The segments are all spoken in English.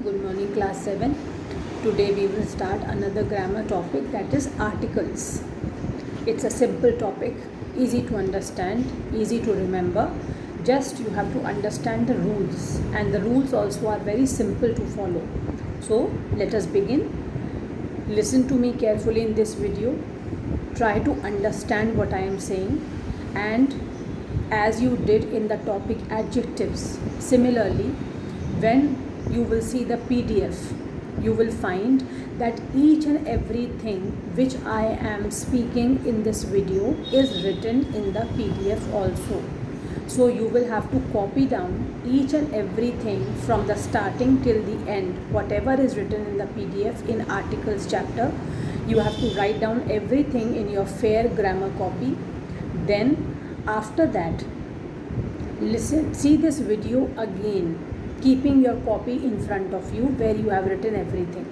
Good morning, class 7. Today we will start another grammar topic, that is articles. It's a simple topic, easy to understand, easy to remember. Just you have to understand the rules, and the rules also are very simple to follow. So let us begin. Listen to me carefully in this video. Try to understand what I am saying, and as you did in the topic adjectives, similarly, when you will see the PDF, you will find that each and everything which I am speaking in this video is written in the PDF also. So you will have to copy down each and everything from the starting till the end. Whatever is written in the PDF in articles chapter, you have to write down everything in your fair grammar copy. Then after that, see this video again, keeping your copy in front of you where you have written everything.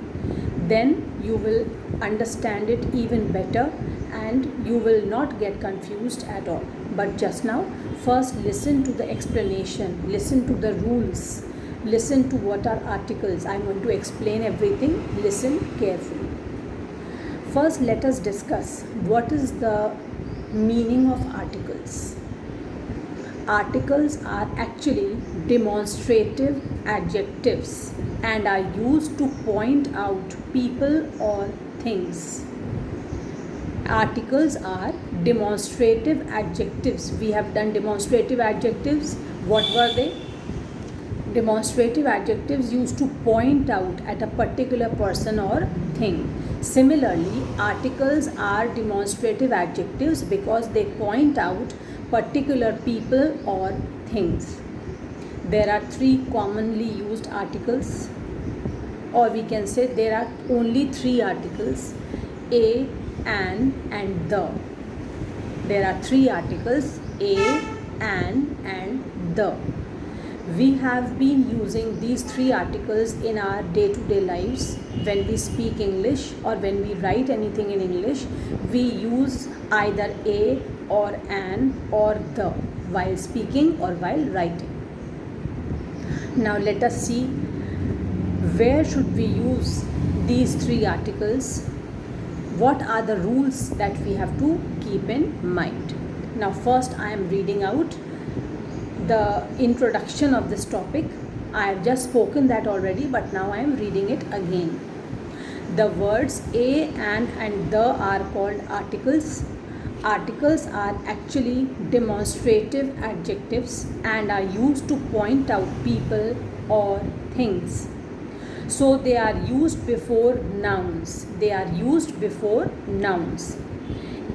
Then you will understand it even better and you will not get confused at all. But just now, first listen to the explanation, listen to the rules, listen to what are articles. I am going to explain everything. Listen carefully. First, let us discuss what is the meaning of articles. Articles are actually demonstrative adjectives and are used to point out people or things. Articles are demonstrative adjectives. We have done demonstrative adjectives. What were they? Demonstrative adjectives used to point out at a particular person or thing. Similarly, articles are demonstrative adjectives because they point out particular people or things. There are three commonly used articles, or we can say there are only three articles: a, an, and the. There are three articles: a, an, and the. We have been using these three articles in our day-to-day lives. When we speak English or when we write anything in English, we use either a or an or the while speaking or while writing. Now let us see where should we use these three articles. What are the rules that we have to keep in mind? Now first I am reading out the introduction of this topic. I have just spoken that already, but now I am reading it again. The words a, an, and the are called articles. Articles are actually demonstrative adjectives and are used to point out people or things. So they are used before nouns. They are used before nouns.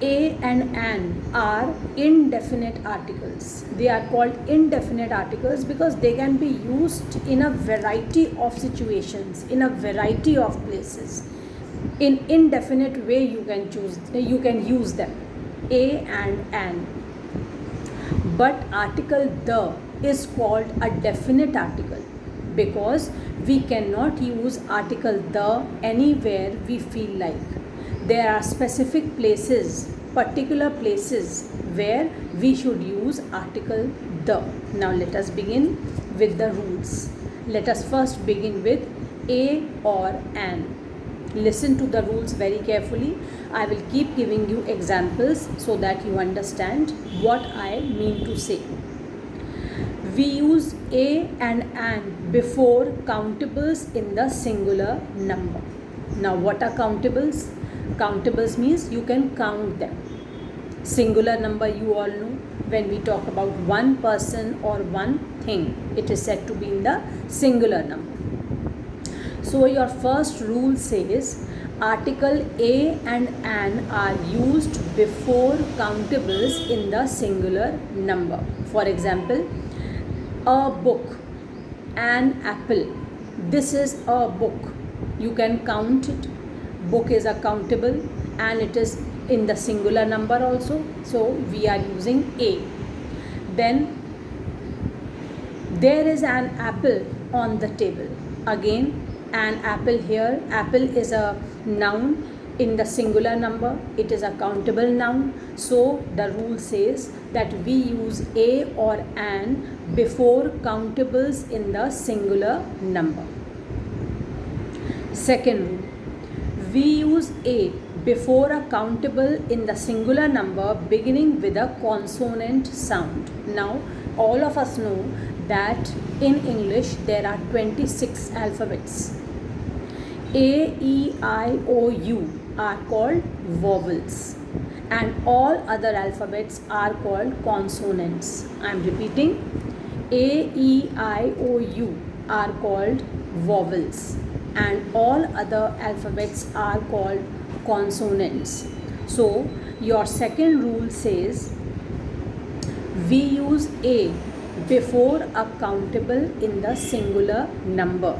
A and an are indefinite articles. They are called indefinite articles because they can be used in a variety of situations, in a variety of places. In indefinite way you can use them, a and an. But article the is called a definite article because we cannot use article the anywhere we feel like. There are specific places, particular places where we should use article the. Now let us begin with the rules. Let us first begin with a or an. Listen to the rules very carefully. I will keep giving you examples so that you understand what I mean to say. We use a and an before countables in the singular number. Now what are countables? Countables means you can count them. Singular number you all know. When we talk about one person or one thing, it is said to be in the singular number. So your first rule says article a and an are used before countables in the singular number. For example, a book, an apple. This is a book. You can count it. Book is a countable and it is in the singular number also. So we are using a. Then there is an apple on the table. Again, an apple here. Apple is a noun in the singular number. It is a countable noun. So the rule says that we use a or an before countables in the singular number. Second rule, we use a before a countable in the singular number beginning with a consonant sound. Now, all of us know that in English there are 26 alphabets. A, E, I, O, U are called vowels, and all other alphabets are called consonants. I am repeating, A, E, I, O, U are called vowels, and all other alphabets are called consonants. So your second rule says we use a before a countable in the singular number.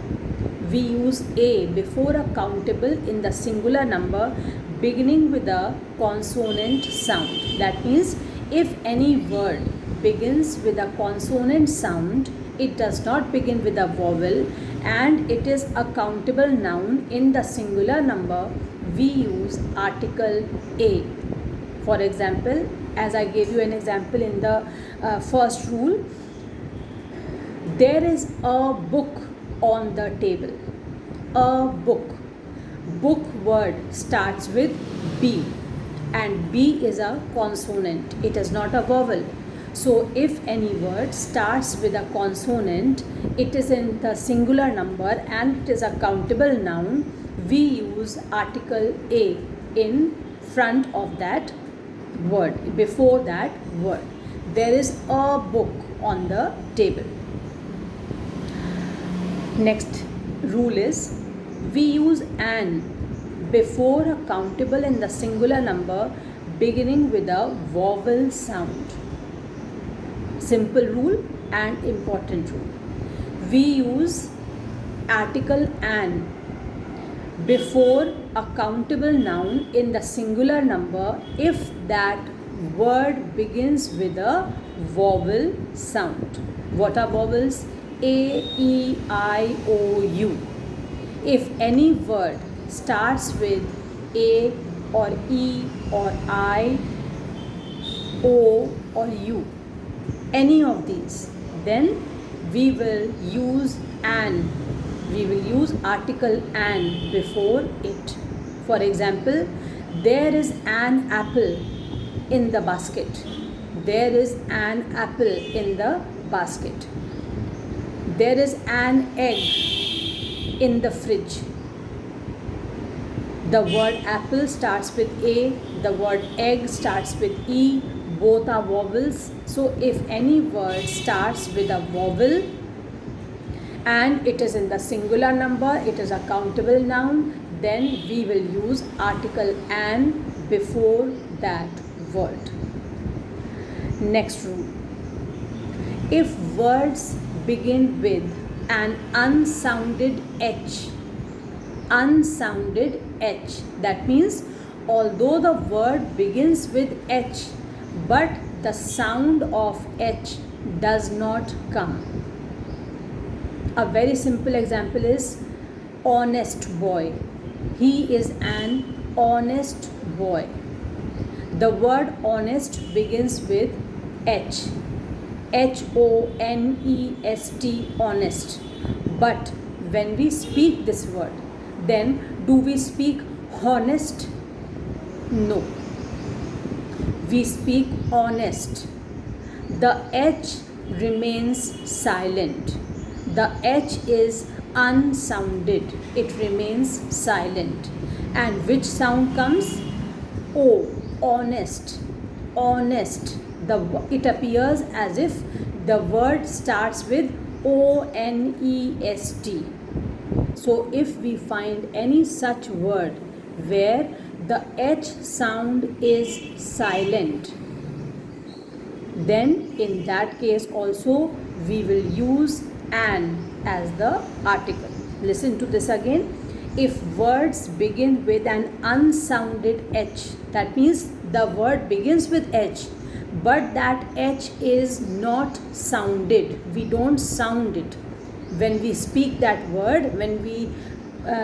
We use a before a countable in the singular number beginning with a consonant sound. That means if any word begins with a consonant sound, it does not begin with a vowel, and it is a countable noun in the singular number, we use article a. For example, as I gave you an example in the first rule, there is a book on the table. A book. Book word starts with B, and B is a consonant. It is not a vowel. So if any word starts with a consonant, it is in the singular number and it is a countable noun, we use article a in front of that word, before that word. There is a book on the table. Next rule is we use an before a countable in the singular number beginning with a vowel sound. Simple rule and important rule. We use article an before a countable noun in the singular number if that word begins with a vowel sound. What are vowels? A, E, I, O, U. If any word starts with A or E or I, O or U, any of these, then we will use an. We will use article an before it. For example, there is an apple in the basket. There is an apple in the basket. There is an egg in the fridge. The word apple starts with A, the word egg starts with E, both are vowels. So if any word starts with a vowel and it is in the singular number, it is a countable noun, then we will use article an before that word. Next rule. If words begin with an unsounded H, that means although the word begins with H, but the sound of H does not come. A very simple example is honest boy. He is an honest boy. The word honest begins with H. Honest, honest. But when we speak this word, then do we speak honest? No. We speak honest. The H remains silent. The H is unsounded. It remains silent. And which sound comes? O. Honest. Honest. It appears as if the word starts with ONEST. So if we find any such word where the H sound is silent, then in that case also we will use an as the article. Listen to this again. If words begin with an unsounded H, that means the word begins with H, but that H is not sounded. We don't sound it. When we speak that word, when we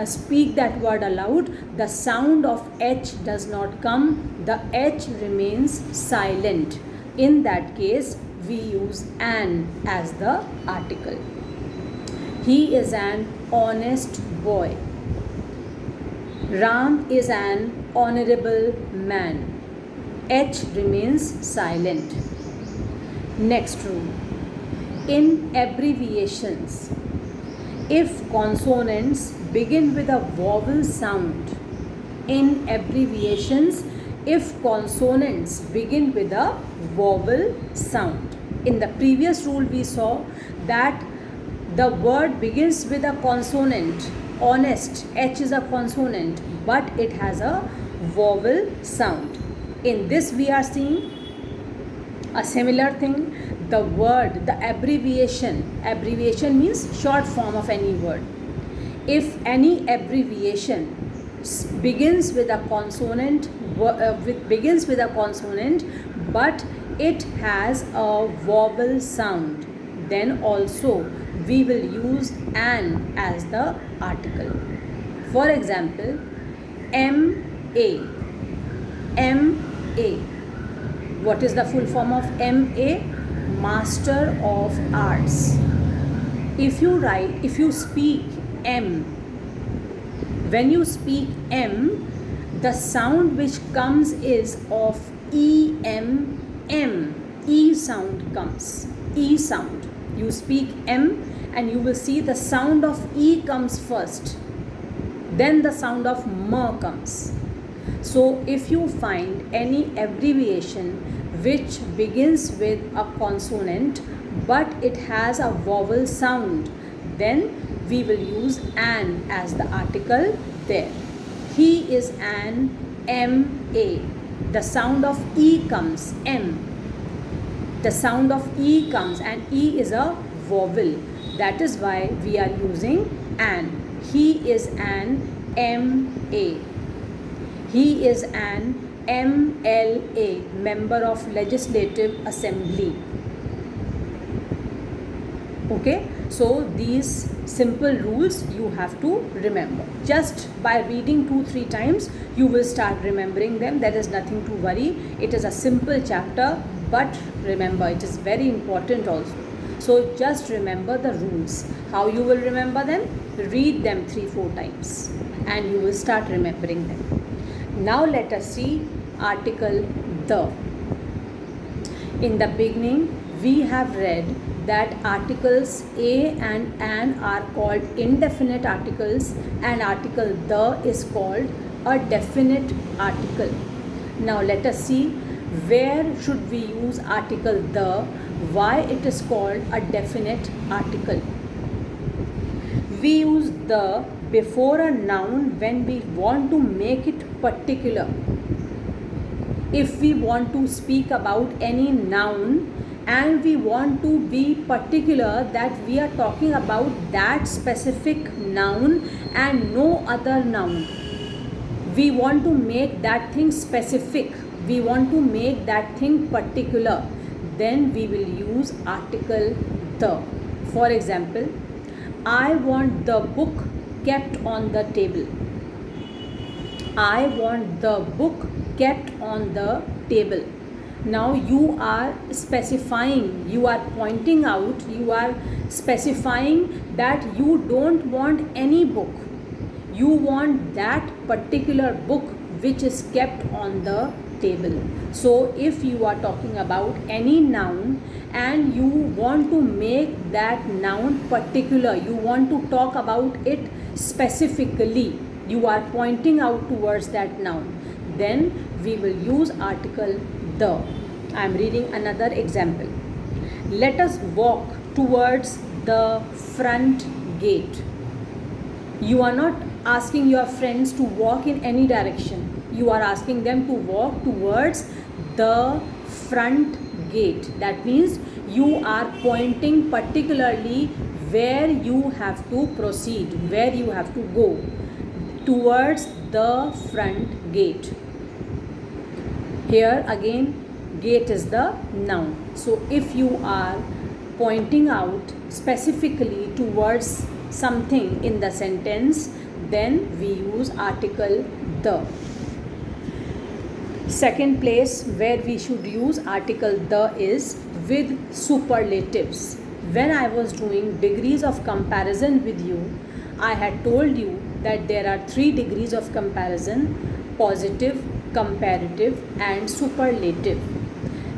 speak that word aloud, the sound of H does not come. The H remains silent. In that case, we use an as the article. He is an honest boy. Ram is an honorable man. H remains silent. Next rule. In abbreviations, if consonants begin with a vowel sound, in abbreviations, if consonants begin with a vowel sound. In the previous rule, we saw that the word begins with a consonant. Honest, H is a consonant, but it has a vowel sound. In this, we are seeing a similar thing. The word, the abbreviation means short form of any word. If any abbreviation begins with a consonant, but it has a vowel sound, then also we will use an as the article. For example, MA. What is the full form of MA? Master of Arts. If you speak M, when you speak M, the sound which comes is of EM. E sound comes. E sound. You speak M and you will see the sound of E comes first. Then the sound of M comes. So if you find any abbreviation which begins with a consonant but it has a vowel sound, then we will use an as the article there. He is an MA. The sound of E comes, M. The sound of E comes, and E is a vowel. That is why we are using an. He is an MA. He is an MLA, Member of Legislative Assembly. Okay, so these simple rules you have to remember. Just by reading 2-3 times, you will start remembering them. There is nothing to worry. It is a simple chapter, but remember, it is very important also. So just remember the rules. How you will remember them? Read them 3-4 times and you will start remembering them. Now let us see article the. In the beginning, we have read that articles a and an are called indefinite articles and article the is called a definite article. Now let us see where should we use article the, why it is called a definite article. We use the before a noun when we want to make it particular. If we want to speak about any noun and we want to be particular that we are talking about that specific noun and no other noun, we want to make that thing specific, we want to make that thing particular, then we will use article the. For example, I want the book kept on the table. I want the book kept on the table. Now you are specifying, you are pointing out, you are specifying that you don't want any book. You want that particular book which is kept on the table. So if you are talking about any noun and you want to make that noun particular, you want to talk about it specifically, you are pointing out towards that noun, then we will use article the. I am reading another example. Let us walk towards the front gate. You are not asking your friends to walk in any direction. You are asking them to walk towards the front gate. That means you are pointing particularly where you have to proceed, where you have to go, towards the front gate. Here again, gate is the noun. So if you are pointing out specifically towards something in the sentence, then we use article the. Second place where we should use article the is with superlatives. When I was doing degrees of comparison with you, I had told you that there are 3 degrees of comparison: positive, comparative, and superlative.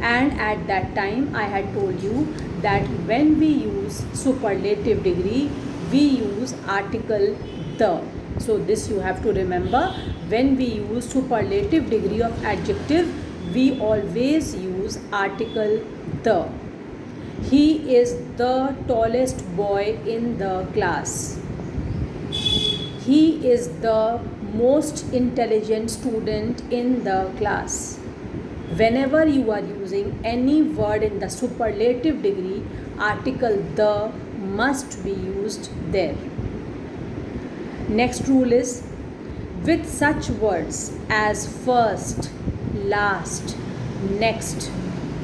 And at that time I had told you that when we use superlative degree, we use article the. So this you have to remember. When we use superlative degree of adjective, we always use article the. He is the tallest boy in the class. He is the most intelligent student in the class. Whenever you are using any word in the superlative degree, article the must be used there. Next rule is, with such words as first, last, next,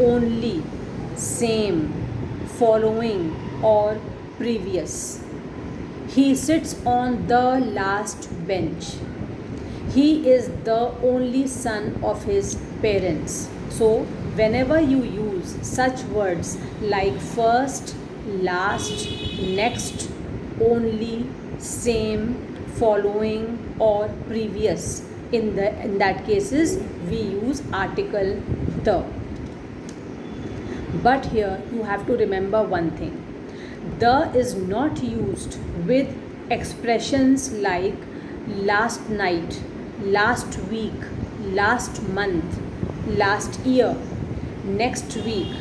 only, same, following, or previous. He sits on the last bench. He is the only son of his parents. So, whenever you use such words like first, last, next, only, same, following, or previous, in that cases we use article the. But here you have to remember one thing: the is not used with expressions like last night, last week, last month, last year, next week,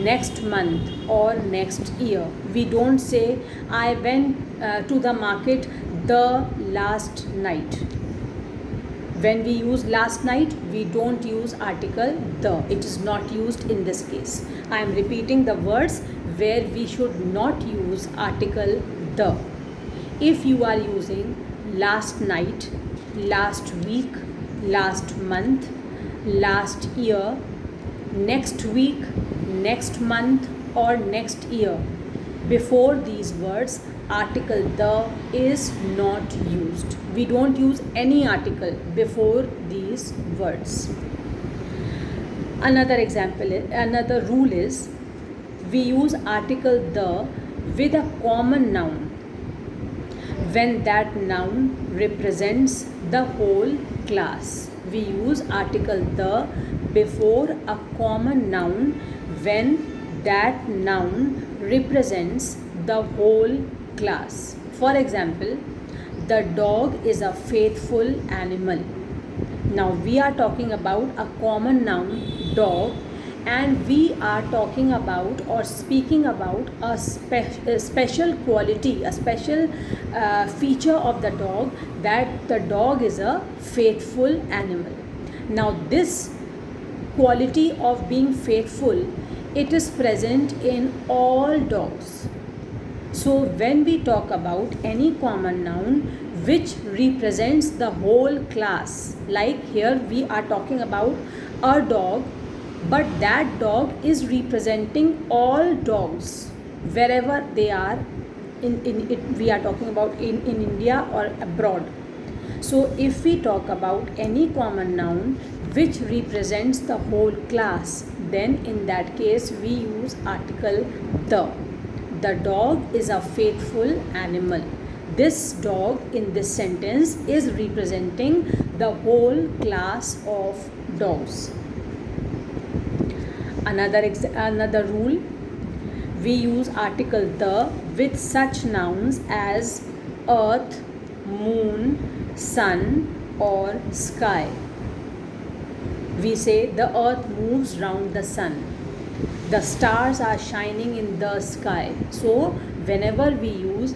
next month, or next year. We don't say I went to the market the last night. When we use last night, we don't use article the. It is not used in this case. I am repeating the words where we should not use article the. If you are using last night, last week, last month, last year, next week, next month, or next year, before these words, article the is not used. We don't use any article before these words. Another rule is, we use article the with a common noun when that noun represents the whole class. We use article the before a common noun when that noun represents the whole class. For example, the dog is a faithful animal. Now we are talking about a common noun dog, and we are talking about or speaking about a special quality, a special feature of the dog, that the dog is a faithful animal. Now this quality of being faithful, it is present in all dogs. So when we talk about any common noun which represents the whole class, like here we are talking about a dog, but that dog is representing all dogs wherever they are we are talking about in India or abroad. So if we talk about any common noun which represents the whole class, then in that case we use article the. The dog is a faithful animal. This dog in this sentence is representing the whole class of dogs. Another rule, we use article the with such nouns as earth, moon, sun, or sky. We say the earth moves round the sun. The stars are shining in the sky. So whenever we use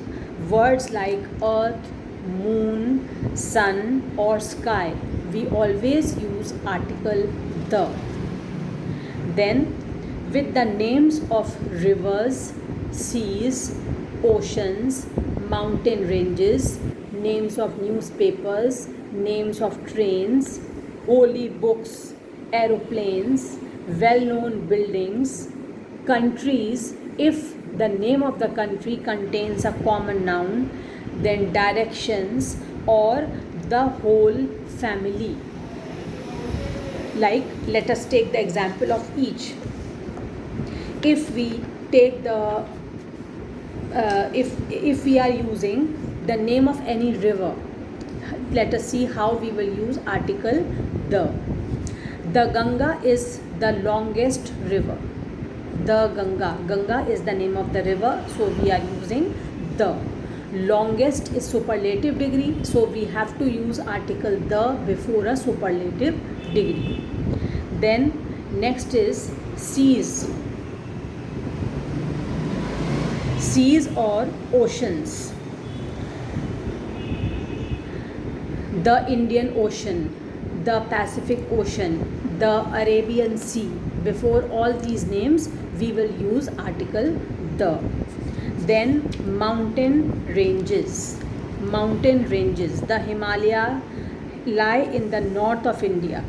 words like earth, moon, sun, or sky, we always use article the. Then with the names of rivers, seas, oceans, mountain ranges, names of newspapers, names of trains, holy books, aeroplanes, well-known buildings, countries, if the name of the country contains a common noun, then directions, or the whole family. Like, let us take the example of each. If we take if we are using the name of any river, let us see how we will use article the. The Ganga is the longest river. The Ganga. Ganga is the name of the river, so we are using the. Longest is superlative degree, so we have to use article the before a superlative degree. Then next is seas. Seas or oceans. The Indian Ocean, the Pacific Ocean, the Arabian Sea. Before all these names, we will use article the. Then mountain ranges. Mountain ranges. The Himalaya lie in the north of India.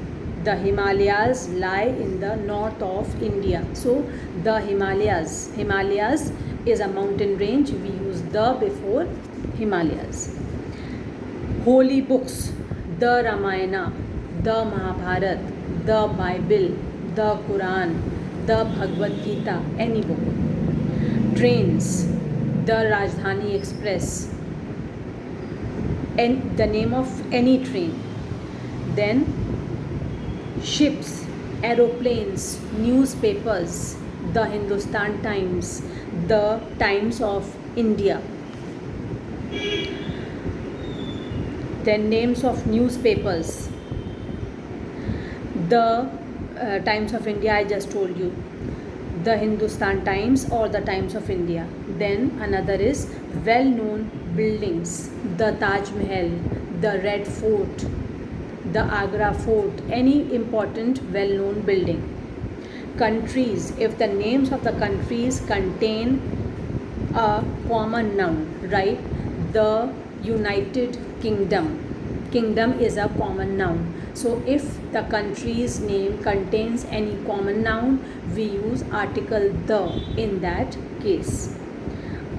The Himalayas lie in the north of India. So the Himalayas. Himalayas is a mountain range. We use the before Himalayas. Holy books. The Ramayana, the Mahabharata, the Bible, the Quran, the Bhagavad Gita, any book. Trains. The Rajdhani Express, and the name of any train. Then ships, aeroplanes, newspapers, the Hindustan Times, the Times of India. Then names of newspapers. The Times of India I just told you. The Hindustan Times or the Times of India. Then another is well-known buildings. The Taj Mahal, the Red Fort, the Agra Fort, any important well-known building. Countries, if the names of the countries contain a common noun, right? The United Kingdom. Kingdom is a common noun. So if the country's name contains any common noun, we use article the in that case.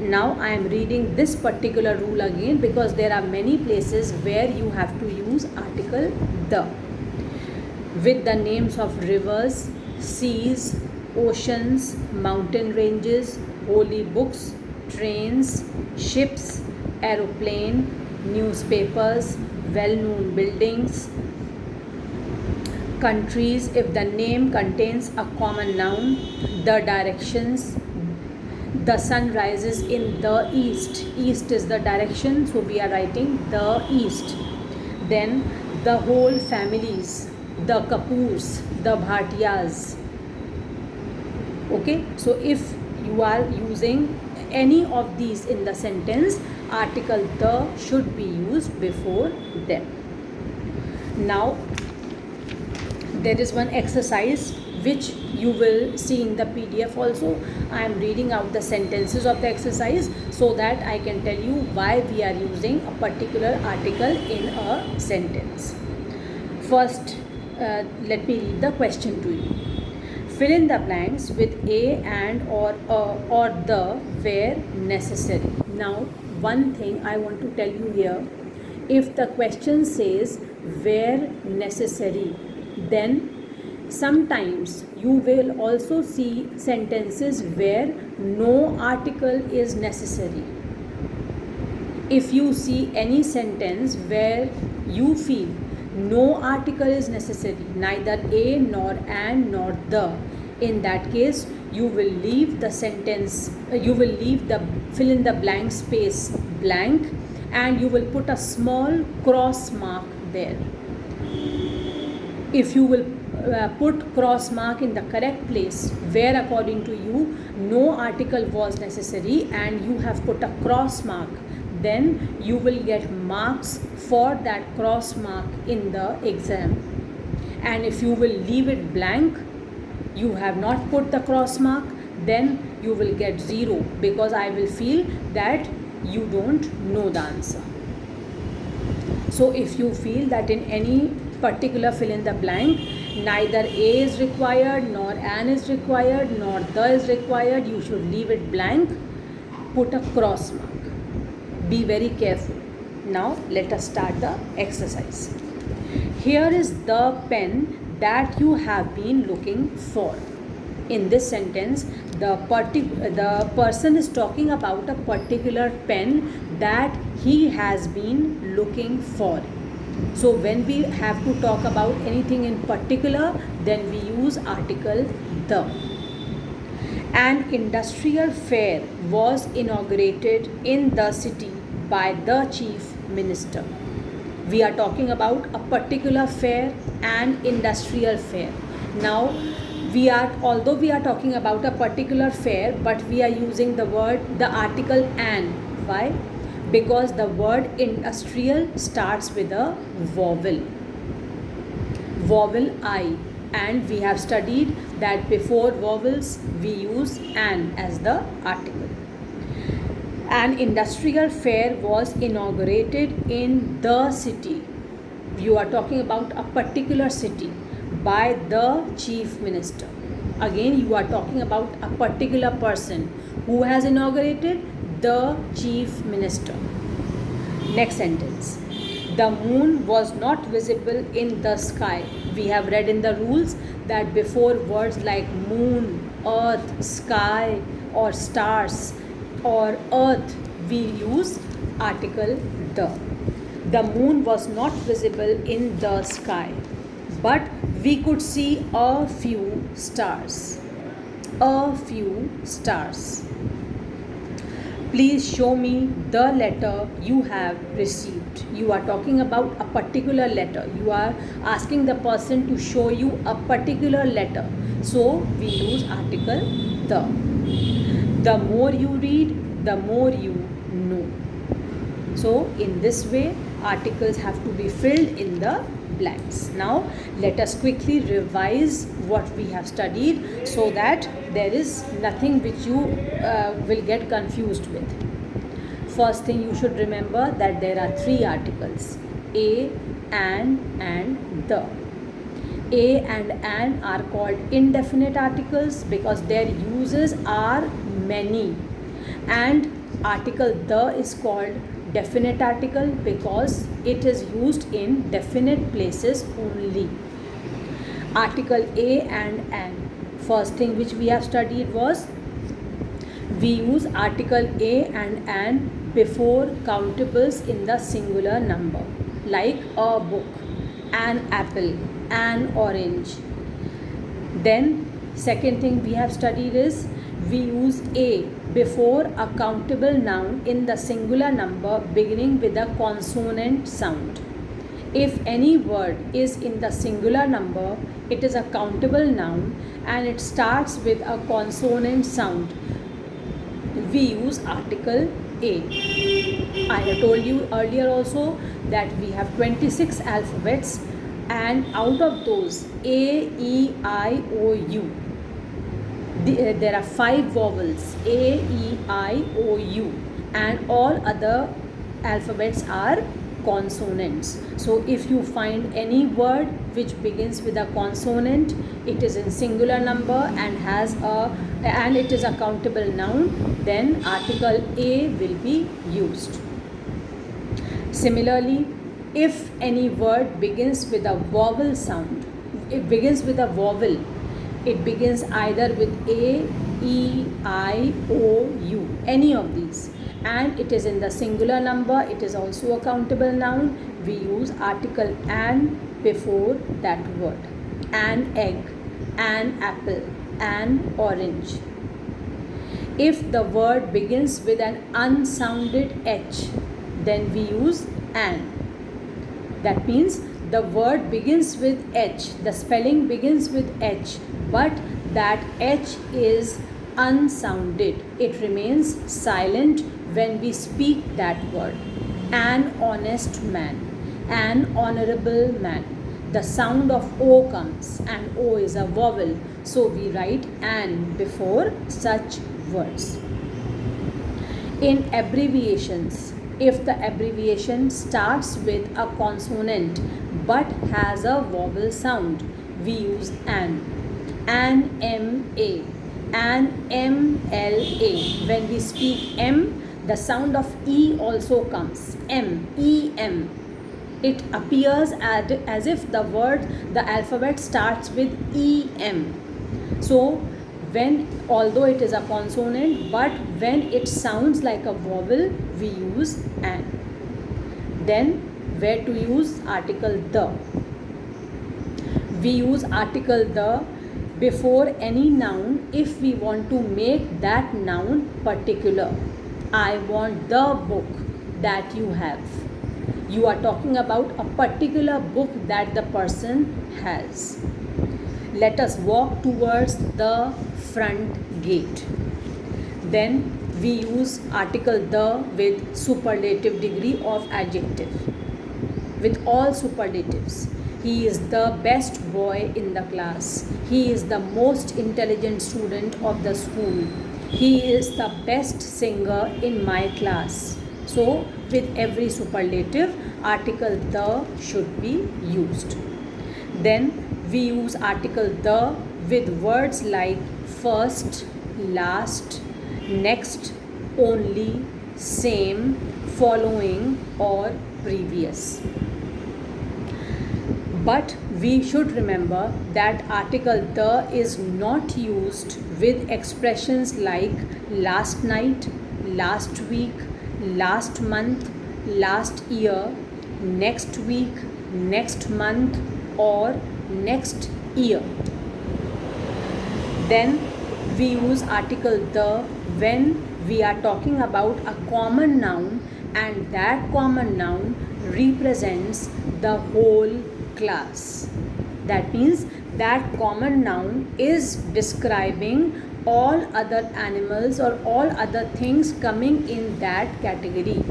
Now I am reading this particular rule again because there are many places where you have to use article the. With the names of rivers, seas, oceans, mountain ranges, holy books, trains, ships, aeroplane, newspapers, well-known buildings. Countries, if the name contains a common noun. The directions. The sun rises in the east. East is the direction, so we are writing the east. Then the whole families. The Kapoors, the Bhatiyas. Okay, so if you are using any of these in the sentence, article the should be used before them. Now there is one exercise which you will see in the PDF also. I am reading out the sentences of the exercise so that I can tell you why we are using a particular article in a sentence. First, let me read the question to you. Fill in the blanks with a and or the where necessary. Now, one thing I want to tell you here, if the question says where necessary, then sometimes you will also see sentences where no article is necessary. If you see any sentence where you feel no article is necessary, neither a nor and nor the, in that case you will leave the sentence, you will leave the fill in the blank space blank and you will put a small cross mark there. If you will put cross mark in the correct place where according to you no article was necessary and you have put a cross mark, then you will get marks for that cross mark in the exam. And if you will leave it blank, you have not put the cross mark, then you will get 0 because I will feel that you don't know the answer. So if you feel that in any particular fill in the blank neither a is required nor an is required nor the is required, you should leave it blank, put a cross mark. Be very careful. Now let us start the exercise. Here is the pen that you have been looking for. In this sentence, the person is talking about a particular pen that he has been looking for. So when we have to talk about anything in particular, then we use article the. An industrial fair was inaugurated in the city by the chief minister. We are talking about a particular fair, an industrial fair. Now, although we are talking about a particular fair, but we are using the article an. Why? Because the word industrial starts with a vowel I, and we have studied that before vowels we use an as the article. An industrial fair was inaugurated in the city. You are talking about a particular city by the chief minister. Again, you are talking about a particular person who has inaugurated, the chief minister. Next sentence. The moon was not visible in the sky. We have read in the rules that before words like moon, earth, sky, or stars, or earth, we use article the. The moon was not visible in the sky, but we could see a few stars. A few stars. Please show me the letter you have received. You are talking about a particular letter. You are asking the person to show you a particular letter. So we use article the. The more you read, the more you know. So in this way, articles have to be filled in the blanks. Now let us quickly revise what we have studied so that there is nothing which you will get confused with. First thing you should remember that there are three articles: a, and the. A and an are called indefinite articles because their uses are many, and article the is called definite article because it is used in definite places only. Article a and an. First thing which we have studied was we use article a and an before countables in the singular number, like a book, an apple, an orange. Then second thing we have studied is we use a before a countable noun in the singular number beginning with a consonant sound. If any word is in the singular number, it is a countable noun and it starts with a consonant sound. We use article a. I have told you earlier also that we have 26 alphabets, and out of those A, E, I, O, U, there are 5 vowels A, E, I, O, U, and all other alphabets are consonants. So if you find any word which begins with a consonant, it is in singular number and it is a countable noun, then article A will be used. Similarly, if any word begins with a vowel sound, it begins with a vowel, it begins either with A, E, I, O, U, any of these, and it is in the singular number, it is also a countable noun, we use article an before that word. An egg, an apple, an orange. If the word begins with an unsounded H, then we use an. That means the word begins with H, the spelling begins with H, but that H is unsounded. It remains silent when we speak that word. An honest man, an honorable man. The sound of O comes, and O is a vowel, so we write an before such words. In abbreviations, if the abbreviation starts with a consonant but has a vowel sound, we use an. An M-A, an M-L-A. When we speak M, the sound of E also comes. M, E-M. It appears as if the alphabet starts with E-M. So, although it is a consonant, but when it sounds like a vowel, we use an. Then Where to use article the? We use article the before any noun if we want to make that noun particular. I want the book that you have. You are talking about a particular book that the person has. Let us walk towards the front gate. Then we use article the with superlative degree of adjective, with all superlatives. He is the best boy in the class. He is the most intelligent student of the school. He is the best singer in my class. So with every superlative, article the should be used. Then we use article the with words like first, last, next, only, same, following or previous. But we should remember that article the is not used with expressions like last night, last week, last month, last year, next week, next month or next year. Then we use article the when we are talking about a common noun and that common noun represents the whole class. That means that common noun is describing all other animals or all other things coming in that category.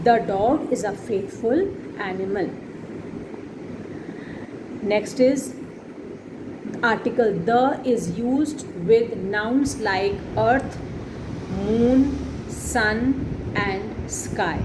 The dog is a faithful animal. Next is article the is used with nouns like earth, moon, sun and sky.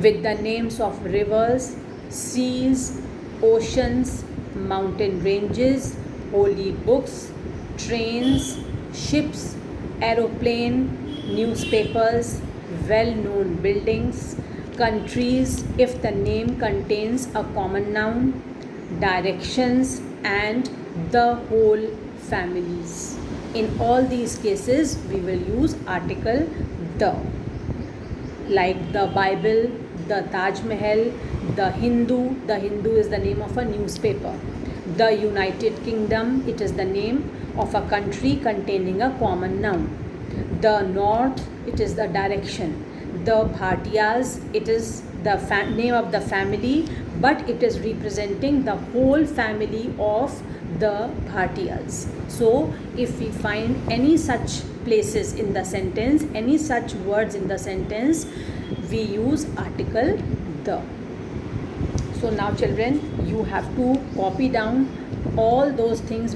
With the names of rivers, seas, oceans, mountain ranges, holy books, trains, ships, aeroplane, newspapers, well-known buildings, countries if the name contains a common noun, directions and the whole families. In all these cases, we will use article the. Like the Bible, the Taj Mahal, the Hindu is the name of a newspaper. The United Kingdom, it is the name of a country containing a common noun. The North, it is the direction. The Bhatiyas, it is the name of the family, but it is representing the whole family of the Bhatiyas. So if we find any such places in the sentence, any such words in the sentence, we use article the. So now children, you have to copy down all those things